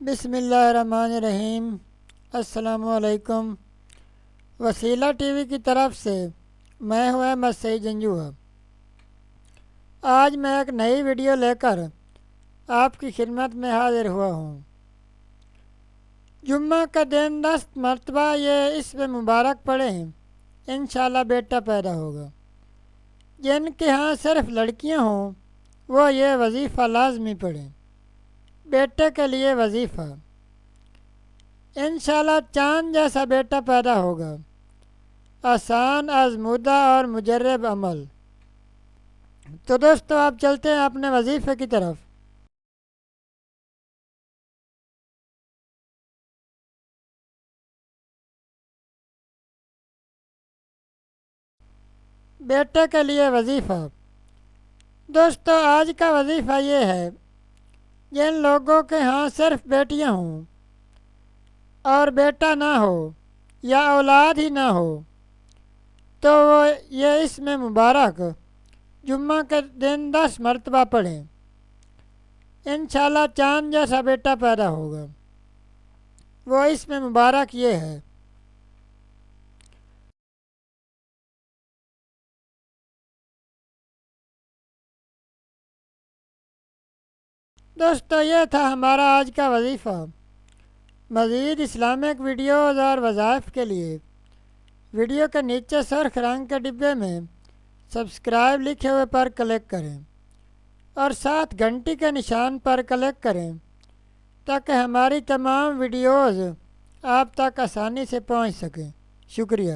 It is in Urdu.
بسم اللہ الرحمن الرحیم۔ السلام علیکم۔ وسیلہ ٹی وی کی طرف سے میں ہوں احمد سعید جنجوہ۔ آج میں ایک نئی ویڈیو لے کر آپ کی خدمت میں حاضر ہوا ہوں۔ جمعہ کا دن 10 مرتبہ یہ اسم مبارک پڑھیں، انشاءاللہ بیٹا پیدا ہوگا۔ جن کے ہاں صرف لڑکیاں ہوں وہ یہ وظیفہ لازمی پڑھیں۔ بیٹے کے لیے وظیفہ، انشاءاللہ چاند جیسا بیٹا پیدا ہوگا۔ آسان، آزمودہ اور مجرب عمل۔ تو دوستو آپ چلتے ہیں اپنے وظیفے کی طرف۔ بیٹے کے لیے وظیفہ۔ دوستو آج کا وظیفہ یہ ہے، جن لوگوں کے ہاں صرف بیٹیاں ہوں اور بیٹا نہ ہو یا اولاد ہی نہ ہو تو وہ یہ اسم مبارک جمعہ کے دن 10 مرتبہ پڑھیں، انشاءاللہ چاند جیسا بیٹا پیدا ہوگا۔ وہ اسم مبارک یہ ہے۔ دوستو یہ تھا ہمارا آج کا وظیفہ۔ مزید اسلامک ویڈیوز اور وظائف کے لیے ویڈیو کے نیچے سرخ رنگ کے ڈبے میں سبسکرائب لکھے ہوئے پر کلک کریں اور ساتھ گھنٹی کے نشان پر کلک کریں تاکہ ہماری تمام ویڈیوز آپ تک آسانی سے پہنچ سکیں۔ شکریہ۔